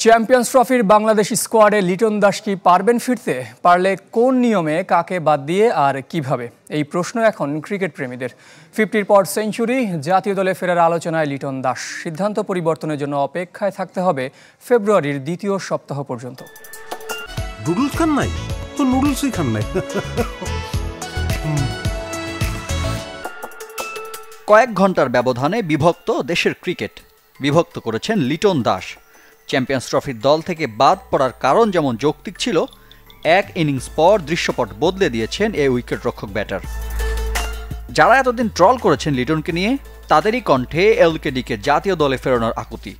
Champions ট্রফির বাংলাদেশ স্কোয়াডে লিটন দাস কি পারবেন ফিরতে? পারলে কোন নিয়মে, কাকে বাদ দিয়ে আর কিভাবে? এই প্রশ্ন এখন ক্রিকেট প্রেমীদের। 50-র পর সেঞ্চুরি, জাতীয় দলে ফেরার আলোচনায় লিটন দাস। সিদ্ধান্ত পরিবর্তনের জন্য অপেক্ষায় থাকতে হবে ফেব্রুয়ারির দ্বিতীয় সপ্তাহ পর্যন্ত। নুডলস খান নাই তো নুডলসই খান নাই। কয়েক ঘন্টার ব্যবধানে বিভক্ত দেশের ক্রিকেট। বিভক্ত করেছেন লিটন দাস। চ্যাম্পিয়ন্স ট্রফির দল থেকে বাদ পড়ার কারণ যেমন যৌক্তিক ছিল, এক ইনিংস পর দৃশ্যপট বদলে দিয়েছেন এই উইকেটরক্ষক ব্যাটার। যারা এতদিন ট্রল করেছেন লিটনকে নিয়ে, তাদেরই কণ্ঠে এলকেডিকে জাতীয় দলে ফেরানোর আকুতি।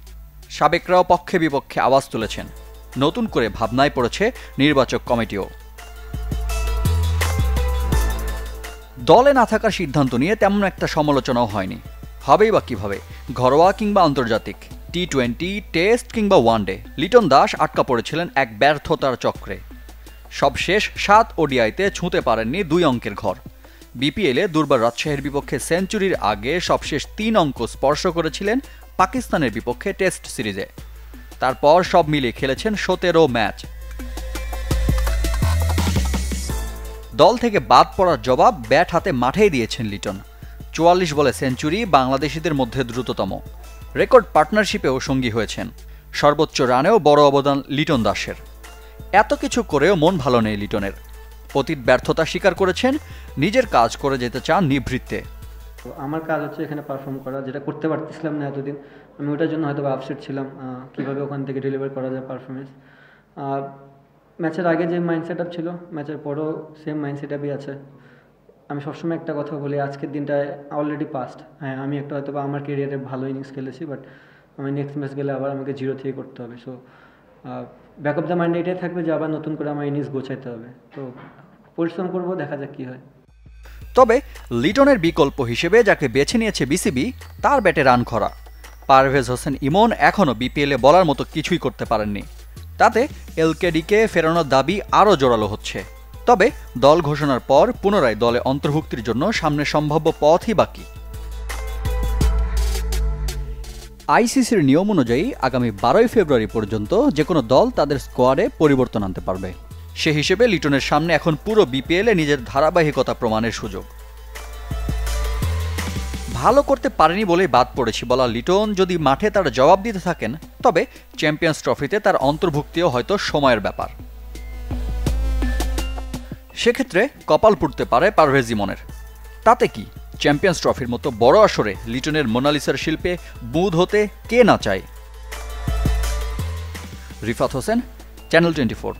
সাবেকরাও পক্ষে বিপক্ষে আওয়াজ তুলেছেন। নতুন করে ভাবনায় পড়েছে নির্বাচক কমিটিও। দলে না থাকার সিদ্ধান্ত নিয়ে তেমন একটা সমালোচনাও হয়নি। হবেই বা কীভাবে? ঘরোয়া কিংবা আন্তর্জাতিক, টি-20, টেস্ট কিংবা ওয়ানডে, লিটন দাস আটকা পড়েছিলেন এক ব্যর্থতার চক্রে। সবশেষ 7 ওডিআইতে ছুঁতে পারেননি 2 অঙ্কের ঘর। বিপিএলে দুর্বার রাজশাহীর বিপক্ষে সেঞ্চুরির আগে সবশেষ 3 অঙ্ক স্পর্শ করেছিলেন পাকিস্তানের বিপক্ষে টেস্ট সিরিজে। তারপর সব মিলিয়ে খেলেছেন 17 ম্যাচ। দল থেকে বাদ পড়ার জবাব ব্যাট হাতে মাঠেই দিয়েছেন লিটন। 44 বলে সেঞ্চুরি, বাংলাদেশিদের মধ্যে দ্রুততম। রেকর্ড পার্টনারশিপেও সঙ্গী হয়েছেন। সর্বোচ্চ রানেও বড় অবদান লিটন দাসের। এত কিছু করেও মন ভালো নেই লিটনের। অতীত ব্যর্থতা স্বীকার করেছেন, নিজের কাজ করে যেতে চান নিভৃত্তে। আমার কাজ হচ্ছে এখানে পারফর্ম করা, যেটা করতে পারতেছিলাম না এতদিন। আমি ওটার জন্য হয়তো আপসেট ছিলাম, কীভাবে ওখান থেকে ডেলিভার করা যায় পারফরমেন্স। ম্যাচের আগে যে মাইন্ড সেট আপ ছিল, ম্যাচের পরও সেম মাইন্ড সেট আপই আছে। আমি সবসময় একটা কথা বলি, আজকের দিনটায় অলরেডি পাস্ট। হ্যাঁ, আমি একটা হয়তো বা আমার কেরিয়ারে ভালো ইনিংস খেলেছি, বাট আমি নেক্সট ম্যাচ গেলে আবার আমাকে 0 থেকে করতে হবে। So back of the mind এটাই থাকবে যে আবার নতুন করে আমার ইনিংস গোছাইতে হবে। তো পরিশ্রম করবো, দেখা যাক কী হয়। তবে লিটনের বিকল্প হিসেবে যাকে বেছে নিয়েছে বিসিবি, তার ব্যাটে রান খরা। পারভেজ হোসেন ইমন এখনও বিপিএলে বলার মতো কিছুই করতে পারেননি। তাতে এলকেডিকে ফেরানোর দাবি আরও জোরালো হচ্ছে। তবে দল ঘোষণার পর পুনরায় দলে অন্তর্ভুক্তির জন্য সামনে সম্ভাব্য পথই বাকি। আইসিসির নিয়ম অনুযায়ী আগামী 12 ফেব্রুয়ারি পর্যন্ত যে কোনো দল তাদের স্কোয়াডে পরিবর্তন আনতে পারবে। সে হিসেবে লিটনের সামনে এখন পুরো বিপিএলে নিজের ধারাবাহিকতা প্রমাণের সুযোগ। ভালো করতে পারেনি বলেই বাদ পড়েছি বলা লিটন যদি মাঠে তার জবাব দিতে থাকেন, তবে চ্যাম্পিয়ন্স ট্রফিতে তার অন্তর্ভুক্তিও হয়তো সময়ের ব্যাপার। সেক্ষেত্রে কপাল পুড়তে পারে পারভেজ ইমনের। তাতে কি, চ্যাম্পিয়ন্স ট্রফির মতো বড় আসরে লিটনের মোনালিসার শিল্পে বুঁদ হতে কে না চায়? রিফাত হোসেন, চ্যানেল 24।